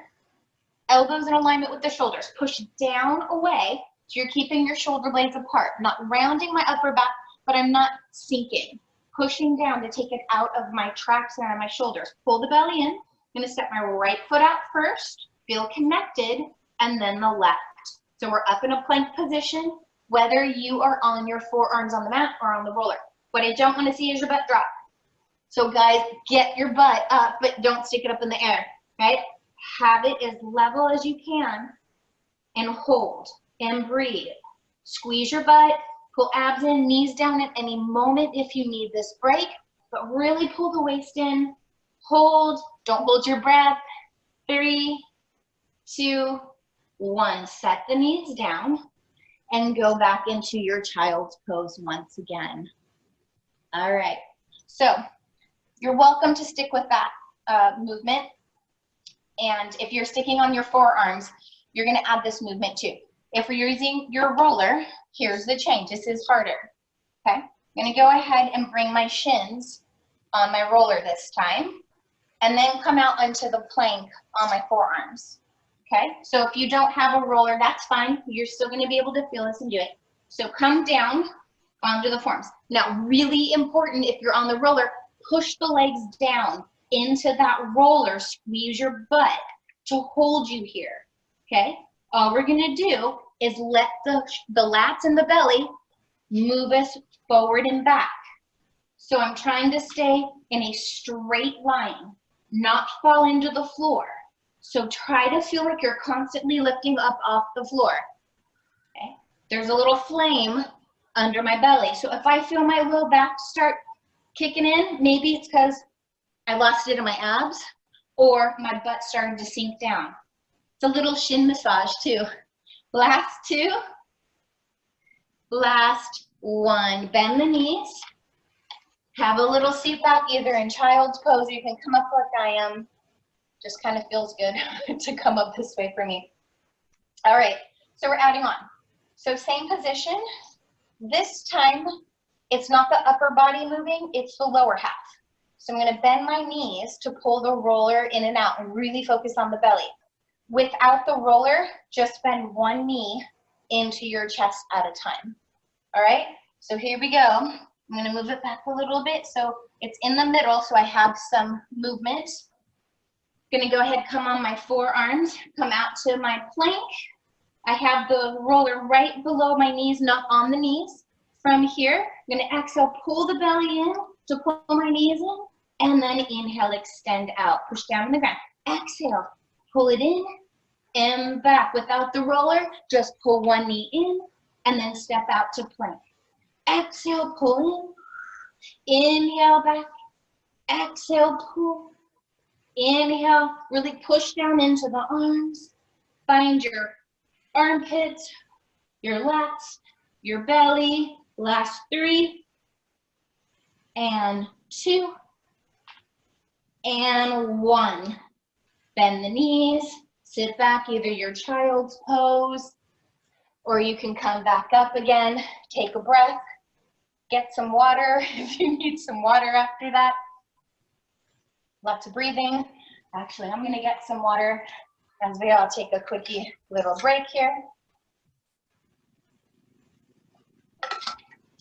elbows in alignment with the shoulders. Push down away, so you're keeping your shoulder blades apart. Not rounding my upper back, but I'm not sinking. Pushing down to take it out of my traps and out of my shoulders. Pull the belly in. I'm going to step my right foot out first, feel connected, and then the left. So we're up in a plank position, whether you are on your forearms on the mat or on the roller. What I don't want to see is your butt drop. So guys, get your butt up, but don't stick it up in the air, right? Have it as level as you can and hold and breathe. Squeeze your butt, pull abs in, knees down at any moment if you need this break, but really pull the waist in, hold, don't hold your breath. 3, 2, 1. Set the knees down and go back into your child's pose once again. All right, so you're welcome to stick with that movement. And if you're sticking on your forearms, you're gonna add this movement too. If you're using your roller, here's the change. This is harder, okay? I'm gonna go ahead and bring my shins on my roller this time, and then come out onto the plank on my forearms, okay? So if you don't have a roller, that's fine. You're still gonna be able to feel this and do it. So come down onto the forearms. Now, really important, if you're on the roller, push the legs down into that roller, squeeze your butt to hold you here, okay? All we're gonna do is let the lats and the belly move us forward and back. So I'm trying to stay in a straight line, not fall into the floor. So try to feel like you're constantly lifting up off the floor, okay? There's a little flame under my belly. So if I feel my low back start kicking in, maybe it's because I lost it in my abs or my butt started to sink down. It's a little shin massage too. Last 2, last 1. Bend the knees. Have a little seat back, either in child's pose, or you can come up like I am. Just kind of feels good to come up this way for me. All right, so we're adding on. So same position. This time, it's not the upper body moving, it's the lower half. So I'm gonna bend my knees to pull the roller in and out and really focus on the belly. Without the roller, just bend one knee into your chest at a time. All right, so here we go. I'm gonna move it back a little bit so it's in the middle so I have some movement. Gonna go ahead, come on my forearms, come out to my plank. I have the roller right below my knees, not on the knees. From here, I'm gonna exhale, pull the belly in to pull my knees in, And then inhale, extend out. Push down on the ground. Exhale, pull it in and back. Without the roller, just pull one knee in and then step out to plank. Exhale, pull in. Inhale, back. Exhale, pull. Inhale, really push down into the arms. Find your armpits, your lats, your belly. Last 3 and 2 and 1. Bend the knees, sit back, either your child's pose, or you can come back up again. Take a breath, get some water if you need some water after that. Lots of breathing. Actually, I'm gonna get some water as we all take a quickie little break here.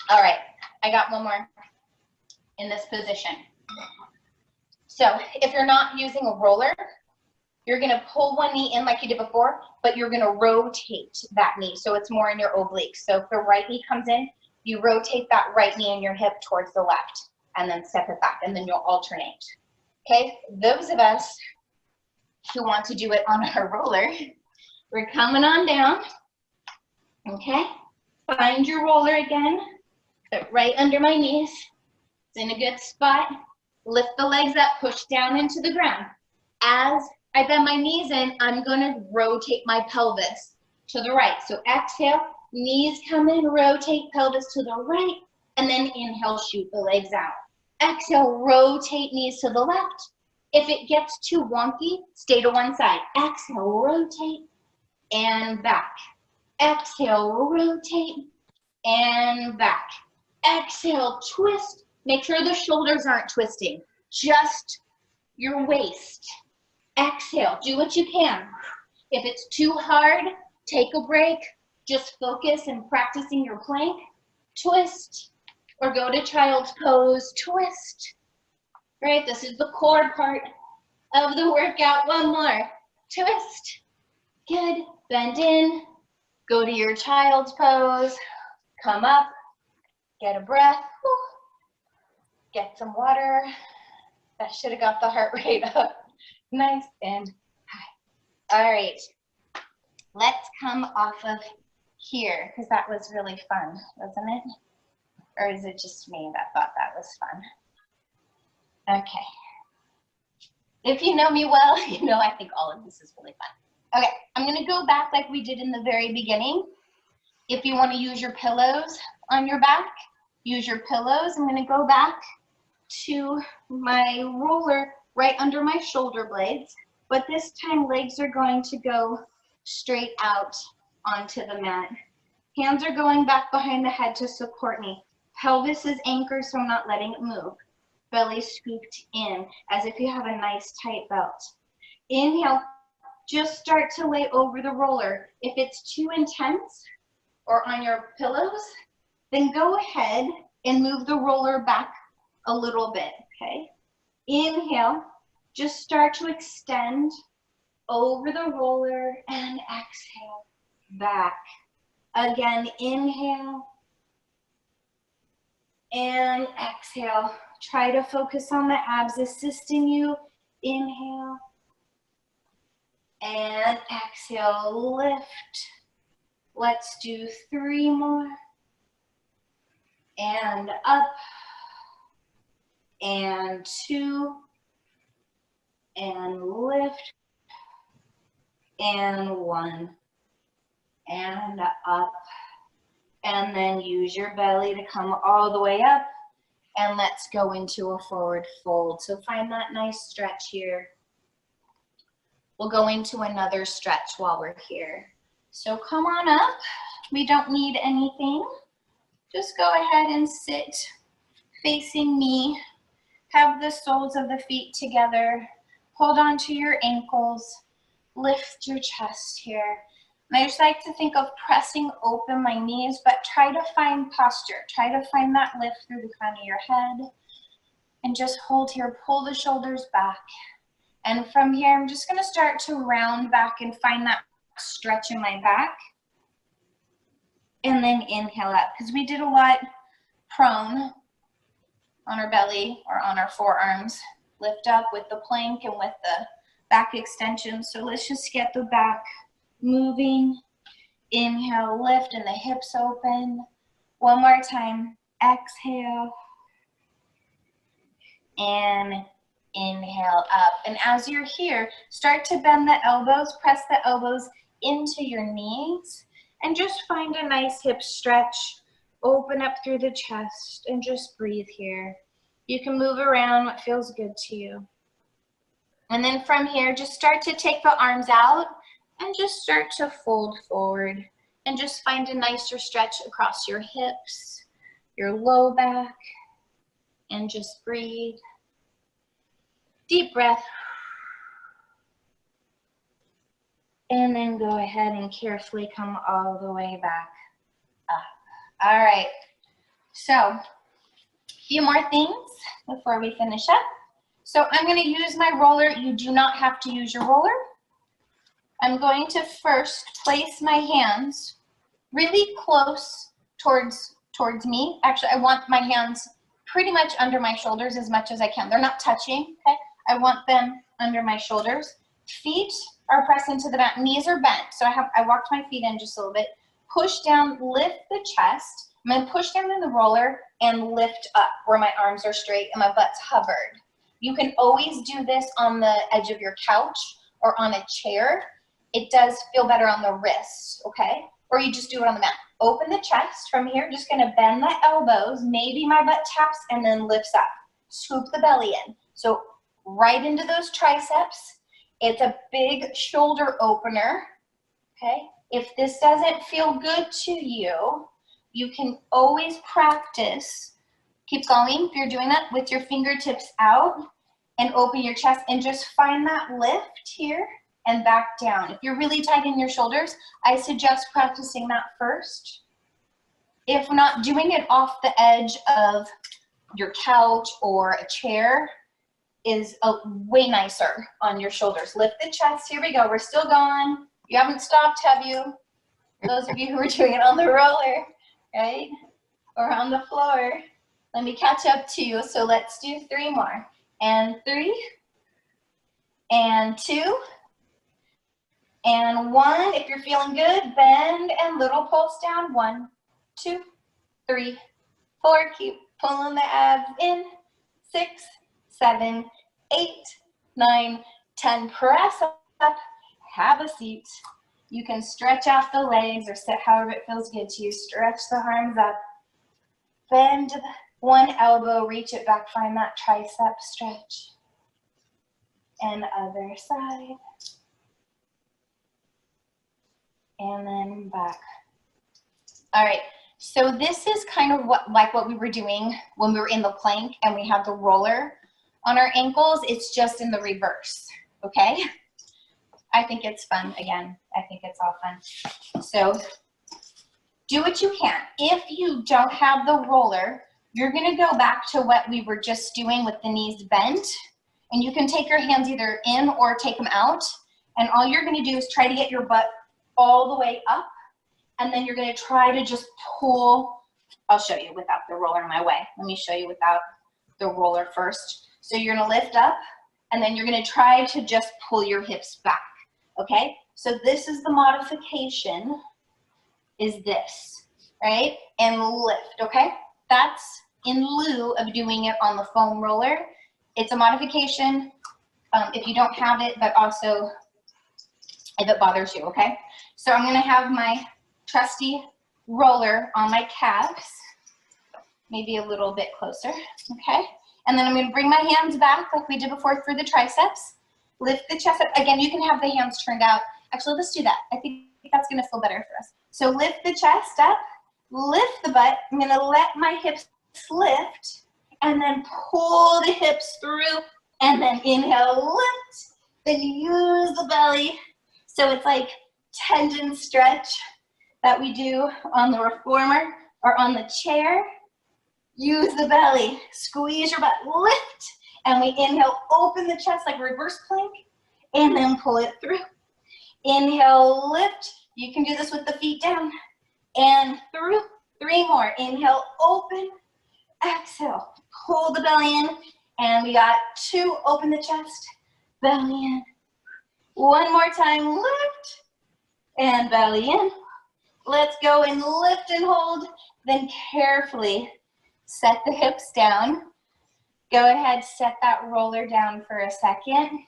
All right, I got one more in this position. So if you're not using a roller, you're gonna pull one knee in like you did before, but you're gonna rotate that knee so it's more in your obliques. So if the right knee comes in, you rotate that right knee and your hip towards the left and then step it back, and then you'll alternate. Okay, those of us who want to do it on our roller, we're coming on down. Okay, find your roller again, put it right under my knees. It's in a good spot. Lift the legs up, push down into the ground. As I bend my knees in, I'm gonna rotate my pelvis to the right. So exhale, knees come in, rotate pelvis to the right, and then inhale, shoot the legs out. Exhale, rotate knees to the left. If it gets too wonky, stay to one side. Exhale, rotate and back. Exhale, rotate and back. Exhale, twist. Make sure the shoulders aren't twisting, just your waist. Exhale, do what you can. If it's too hard, take a break. Just focus and practicing your plank. Twist, or go to child's pose, twist. Right, this is the core part of the workout. One more, twist. Good, bend in, go to your child's pose, come up, get a breath. Get some water. That should have got the heart rate up. Nice and high. All right, let's come off of here because that was really fun, wasn't it? Or is it just me that thought that was fun? Okay. If you know me well, you know I think all of this is really fun. Okay, I'm gonna go back like we did in the very beginning. If you wanna use your pillows on your back, use your pillows. I'm gonna go back to my roller right under my shoulder blades, but this time legs are going to go straight out onto the mat. Hands are going back behind the head to support me. Pelvis is anchored, so I'm not letting it move. Belly scooped in as if you have a nice tight belt. Inhale, just start to lay over the roller. If it's too intense or on your pillows, then go ahead and move the roller back a little bit, okay? Inhale, just start to extend over the roller and exhale back. Again, inhale and exhale. Try to focus on the abs assisting you. Inhale and exhale, lift. Let's do 3 more. And up. And 2, and lift, and 1, and up, and then use your belly to come all the way up, and let's go into a forward fold. So find that nice stretch here. We'll go into another stretch while we're here. So come on up. We don't need anything. Just go ahead and sit facing me. Have the soles of the feet together. Hold on to your ankles. Lift your chest here. And I just like to think of pressing open my knees, but try to find posture. Try to find that lift through the crown of your head. And just hold here. Pull the shoulders back. And from here, I'm just going to start to round back and find that stretch in my back. And then inhale up, because we did a lot prone. on our belly or on our forearms. Lift up with the plank and with the back extension. So let's just get the back moving. Inhale, lift and the hips open. One more time. Exhale. And inhale up. And as you're here, start to bend the elbows, press the elbows into your knees, and just find a nice hip stretch. Open up through the chest and just breathe here. You can move around what feels good to you. And then from here, just start to take the arms out and just start to fold forward. And just find a nicer stretch across your hips, your low back, and just breathe. Deep breath. And then go ahead and carefully come all the way back up. All right, so a few more things before we finish up. So I'm going to use my roller. You do not have to use your roller. I'm going to first place my hands really close towards me. Actually, I want my hands pretty much under my shoulders as much as I can. They're not touching, okay? I want them under my shoulders. Feet are pressed into the mat. Knees are bent. So I walked my feet in just a little bit. Push down, lift the chest. I'm going to push down in the roller and lift up where my arms are straight and my butt's hovered. You can always do this on the edge of your couch or on a chair. It does feel better on the wrists, okay? Or you just do it on the mat. Open the chest from here. Just going to bend the elbows. Maybe my butt taps and then lifts up. Scoop the belly in. So right into those triceps. It's a big shoulder opener, okay? If this doesn't feel good to you, you can always practice. Keep going if you're doing that with your fingertips out and open your chest and just find that lift here and back down. If you're really tight in your shoulders, I suggest practicing that first. If not, doing it off the edge of your couch or a chair is way nicer on your shoulders. Lift the chest. Here we go. We're still going. You haven't stopped, have you? Those of you who are doing it on the roller, right? Or on the floor. Let me catch up to you. So let's do 3 more. And 3. And 2. And 1. If you're feeling good, bend and little pulse down. 1, 2, 3, 4. Keep pulling the abs in. 6, 7, 8, 9, 10. Press up. Have a seat. You can stretch out the legs or sit however it feels good to you. Stretch the arms up. Bend one elbow, reach it back. Find that tricep stretch. And other side. And then back. All right, so this is kind of what we were doing when we were in the plank and we had the roller on our ankles. It's just in the reverse, okay? I think it's fun, again. I think it's all fun. So do what you can. If you don't have the roller, you're gonna go back to what we were just doing with the knees bent, and you can take your hands either in or take them out, and all you're gonna do is try to get your butt all the way up, and then you're gonna try to just pull. I'll show you without the roller in my way. Let me show you without the roller first. So you're gonna lift up, and then you're gonna try to just pull your hips back, okay? So this is the modification, is this, right? And lift, okay? That's in lieu of doing it on the foam roller. It's a modification if you don't have it, but also if it bothers you, okay? So I'm gonna have my trusty roller on my calves, maybe a little bit closer, okay? And then I'm gonna bring my hands back like we did before through the triceps. Lift the chest up. Again, you can have the hands turned out. Actually, let's do that. I think that's gonna feel better for us. So lift the chest up, lift the butt. I'm gonna let my hips lift and then pull the hips through and then inhale, lift. Then use the belly. So it's like tendon stretch that we do on the reformer or on the chair. Use the belly, squeeze your butt, lift, and we inhale, open the chest like reverse plank, and then pull it through. Inhale, lift. You can do this with the feet down, and through. 3 more. Inhale, open, exhale, pull the belly in, and we got 2, open the chest, belly in. One more time, lift, and belly in. Let's go and lift and hold, then carefully set the hips down. Go ahead, set that roller down for a second.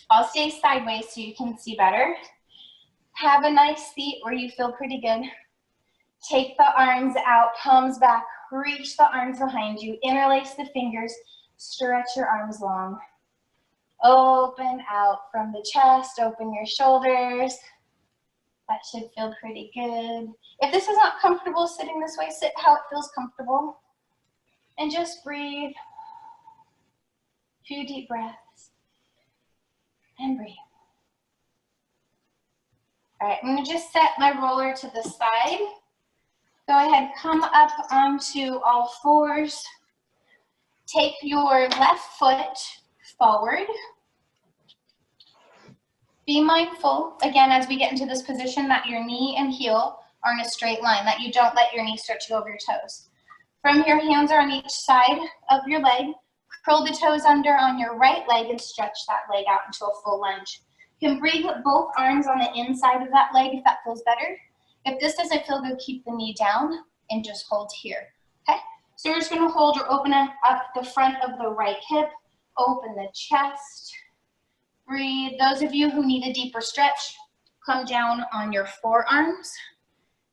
I'll stay sideways so you can see better. Have a nice seat where you feel pretty good. Take the arms out, palms back, reach the arms behind you, interlace the fingers, stretch your arms long. Open out from the chest, open your shoulders. That should feel pretty good. If this is not comfortable sitting this way, sit how it feels comfortable. And just breathe. A few deep breaths. And breathe. All right, I'm gonna just set my roller to the side. Go ahead, come up onto all fours. Take your left foot forward. Be mindful, again, as we get into this position, that your knee and heel are in a straight line, that you don't let your knee start to go over your toes. From here, hands are on each side of your leg. Curl the toes under on your right leg and stretch that leg out into a full lunge. You can bring both arms on the inside of that leg if that feels better. If this doesn't feel good, keep the knee down and just hold here, okay? So you're just gonna hold or open up the front of the right hip, open the chest, breathe. Those of you who need a deeper stretch, come down on your forearms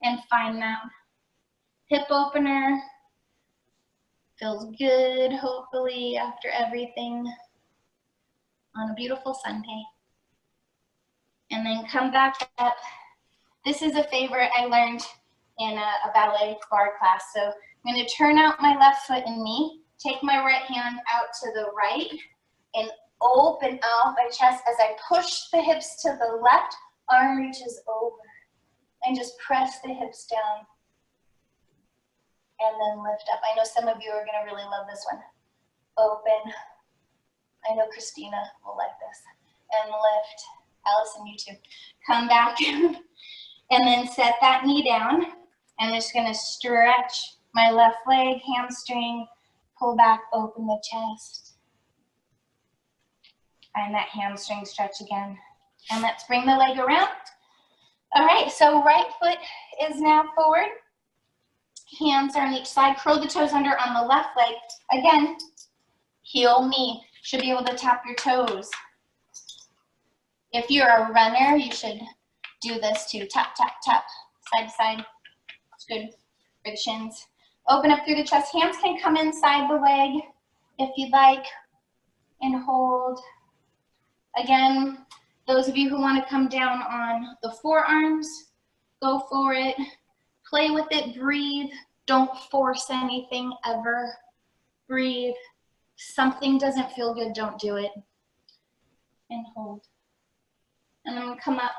and find that hip opener. Feels good, hopefully, after everything on a beautiful Sunday. And then come back up. This is a favorite I learned in a ballet bar class. So I'm going to turn out my left foot and knee, take my right hand out to the right, and open out my chest as I push the hips to the left, arm reaches over, and just press the hips down. And then lift up. I know some of you are going to really love this one. Open. I know Christina will like this. And lift. Allison, you too. Come back. And then set that knee down. I'm just going to stretch my left leg, hamstring, pull back, open the chest. And that hamstring stretch again. And let's bring the leg around. All right, so right foot is now forward. Hands are on each side. Curl the toes under on the left leg. Again, heel, knee. Should be able to tap your toes. If you're a runner, you should do this too. Tap, tap, tap, side to side. It's good for the shins. Open up through the chest. Hands can come inside the leg if you'd like, and hold. Again, those of you who want to come down on the forearms, go for it. Play with it, breathe. Don't force anything ever. Breathe. If something doesn't feel good, don't do it. And hold. And I'm gonna come up.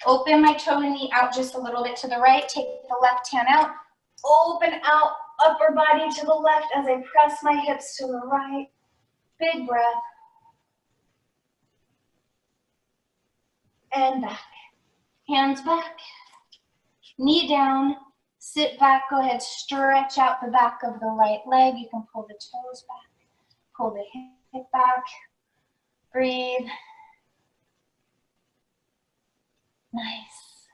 Open my toe and knee out just a little bit to the right. Take the left hand out. Open out, upper body to the left as I press my hips to the right. Big breath. And back. Hands back. Knee down, sit back, go ahead, stretch out the back of the right leg. You can pull the toes back, pull the hip back, breathe. Nice.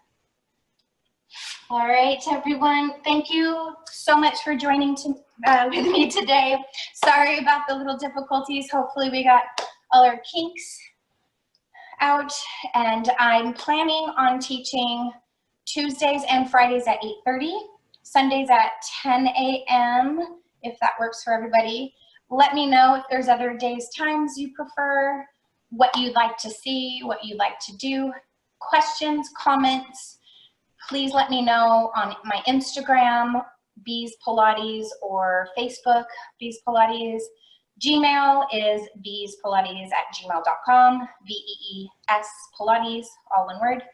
All right, everyone, thank you so much for joining with me today. Sorry about the little difficulties. Hopefully we got all our kinks out, and I'm planning on teaching Tuesdays and Fridays at 8:30, Sundays at 10 a.m. if that works for everybody. Let me know if there's other days, times you prefer, what you'd like to see, what you'd like to do. Questions, comments, please let me know on my Instagram, Bees Pilates, or Facebook, Bees Pilates. Gmail is beespilates@gmail.com, BEES Pilates, all one word.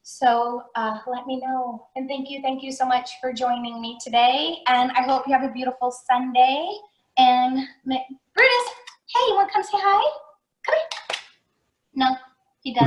So let me know. And thank you so much for joining me today. And I hope you have a beautiful Sunday. And Brutus, hey, you want to come say hi? Come here. No.